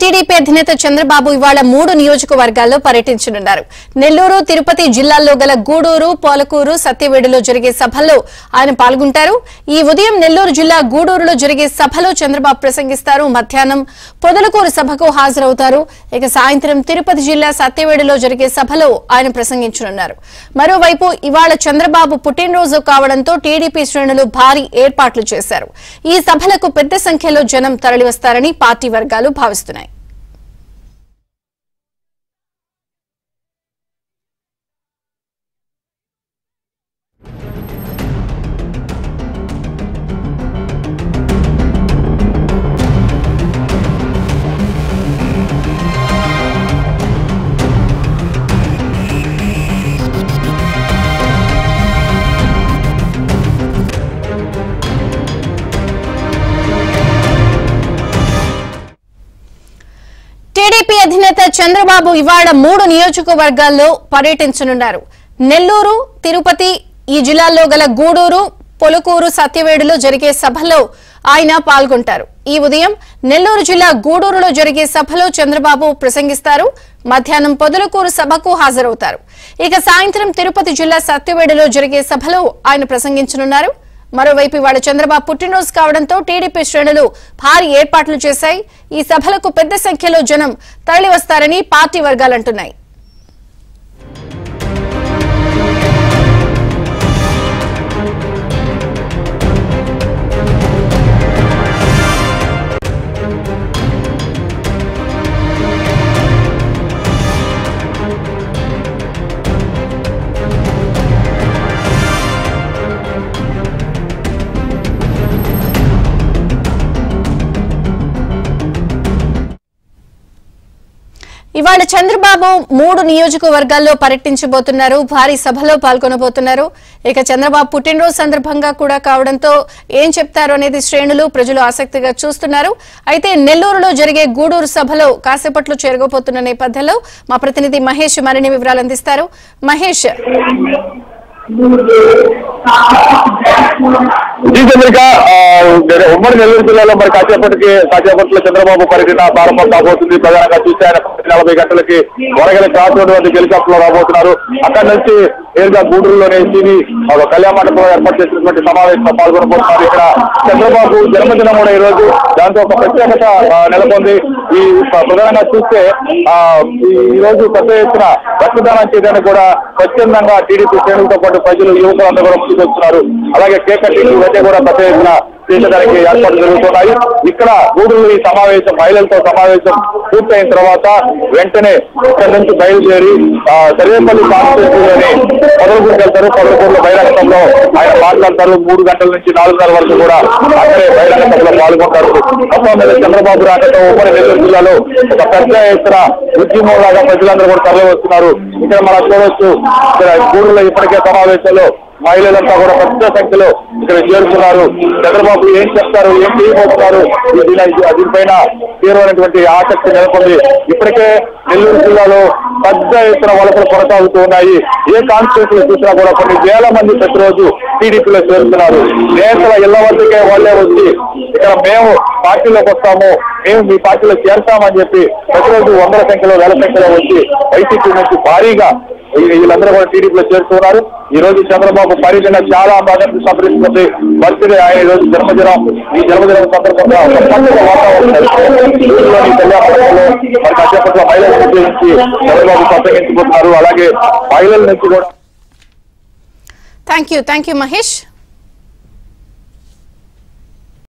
TDP అధినేత చంద్రబాబు ఇవాళ 3 నియోజకవర్గాల్లో పర్యటించనున్నారు. నెల్లూరు, తిరుపతి జిల్లాల్లో గల గూడూరు, పోలకూరు, సత్యవేడులో జరిగే సభల్లో ఆయన పాల్గొంటారు. ఈ ఉదయం నెల్లూరు జిల్లా గూడూరులో జరిగే సభలో చంద్రబాబు ప్రసంగిస్తారు. మధ్యాహ్నం పొదలకూరు సభకు హాజరవుతారు. ఇక సాయంత్రం తిరుపతి జిల్లా సత్యవేడులో జరిగే సభలో ఆయన ప్రసంగించనున్నారు. మరోవైపు ఇవాళ చంద్రబాబు పుట్టినరోజు కావడంతో టీడీపీ శ్రేణులు భారీ ఏర్పాట్లు చేశారు. ఈ సభలకు పెద్ద సంఖ్యలో జనం తరలివస్తారని పార్టీ వర్గాలు భావిస్తున్నాయి. టీడీపీ అధినేత చంద్రబాబు ఇవాళ 3 నియోజకవర్గాల్లో పర్యటించనున్నారు. నెల్లూరు, తిరుపతి ఈ జిల్లాల్లో గల గూడూరు, పొలకూరు, సత్యవేడులో జరిగే సభలో ఆయన పాల్గొంటారు. ఈ ఉదయం నెల్లూరు జిల్లా గూడూరులో జరిగే సభలో చంద్రబాబు ప్రసంగిస్తారు. మధ్యాహ్నం పొదలకూరు సభకు హాజరవుతారు. ఇక సాయంత్రం తిరుపతి జిల్లా సత్యవేడులో జరిగే సభలో ఆయన ప్రసంగించనున్నారు. మరోవైపు ఇవాళ చంద్రబాబు పుట్టినరోజు కావడంతో టీడీపీ శ్రేణులు భారీ ఏర్పాట్లు చేశాయి. ఈ సభలకు పెద్ద సంఖ్యలో జనం తరలివస్తారని పార్టీ వర్గాలంటున్నాయి. ఇవాళ చంద్రబాబు 3 నియోజకవర్గాల్లో పర్యటించబోతున్నారు. భారీ సభలో పాల్గొనబోతున్నారు. ఇక చంద్రబాబు పుట్టినరోజు సందర్భంగా కూడా కావడంతో ఏం చెప్తారు అనేది శ్రేణులు, ప్రజలు ఆసక్తిగా చూస్తున్నారు. అయితే నెల్లూరులో జరిగే గూడూరు సభలో కాసేపట్లో చేరుకోబోతున్న నేపథ్యంలో మా ప్రతినిధి మహేష్ మరిన్ని వివరాలు అందిస్తారు. మహేష్, ఉమ్మడి నెల్లూరు జిల్లాలో మరి కాసేపట్లో చంద్రబాబు పర్యటన ప్రారంభం కాబోతుంది. ప్రధానంగా చూస్తే ఆయన 40 గంటలకి వరగల క్రాస్ రోడ్ వద్ద హెలికాప్టర్ లో రాబోతున్నారు. అక్కడి నుంచి నేరుగా గూడూరులోనే సివి కళ్యాణ మండపంలో ఏర్పాటు చేసినటువంటి సమావేశంలో పాల్గొనబోతున్నారు. ఇక్కడ చంద్రబాబు జన్మదినం కూడా ఈ రోజు, దాంతో ఒక ప్రత్యేకత నెలకొంది. ఈ ప్రధానంగా చూస్తే ఈ రోజు పెద్ద ఎత్తున రక్తదానం చేయడానికి కూడా స్వచ్ఛందంగా టీడీపీ శ్రేణులతో పాటు ప్రజలు, యువకులందరూ కూడా ముందుకు వస్తున్నారు. అలాగే కేక్ కటింగ్ ఇవన్నీ కూడా పెద్ద ఎత్తున చేసేదానికి ఏర్పాట్లు జరుగుతున్నాయి. ఇక్కడ గూడూరు ఈ సమావేశం, మహిళలతో సమావేశం పూర్తయిన తర్వాత వెంటనే ఇక్కడి నుంచి బయలుదేరి సర్వేపల్లి కాన్స్టిట్యూన్సీలోని పొదలకూరుకు వెళ్తారు. పొదలకూరులో బహిరంగ సభలో ఆయన మాట్లాడతారు. 3 గంటల నుంచి 4:30 వరకు కూడా అక్కడే బహిరంగ సభలో పాల్గొంటారు. మొత్తం మీద చంద్రబాబు రాకతో ఉమ్మడి నెల్లూరు జిల్లాలో ఒక పెద్ద ఎత్తున ఉద్యమం లాగా ప్రజలందరూ కూడా తరలి వస్తున్నారు. ఇక్కడ మనం చూడవచ్చు, ఇక్కడ గూడూరులో ఇప్పటికే సమావేశంలో మహిళలంతా కూడా పెద్ద సంఖ్యలో ఇక్కడ చేరుతున్నారు. చంద్రబాబు ఏం చెప్తారు, ఏం చేయబోతున్నారు, దీనిపైన తీవ్రమైనటువంటి ఆసక్తి నెలకొంది. ఇప్పటికే నెల్లూరు జిల్లాలో పెద్ద ఎత్తున వలసలు కొనసాగుతూ ఉన్నాయి. ఏ కాన్స్టిట్యూన్సీలో చూసినా కూడా కొన్ని వేల మంది ప్రతిరోజు టీడీపీలో చేరుతున్నారు. నేతల ఇళ్ల వద్దకే వాళ్లే వచ్చి ఇక్కడ మేము పార్టీలోకి వస్తాము, మేము మీ పార్టీలో చేరుతామని చెప్పి ప్రతిరోజు 100ల సంఖ్యలో, 1000 సంఖ్యలో వచ్చి వైసీపీ నుంచి భారీగా వీళ్ళందరూ కూడా టీడీపీలో చేరుతున్నారు. ఈ రోజు చంద్రబాబు పర్యటన చాలా బాగా సంప్రదిస్తుంది. బర్త్డే, ఆయన ఈ రోజు జన్మదినం. ఈ జన్మదినం సందర్భంగా పండుగ వాతావరణం మరి కాసేపట్లో మహిళల నుంచి చంద్రబాబు ప్రసంగించుకుంటున్నారు. అలాగే మహిళల నుంచి కూడా. Thank you Mahesh.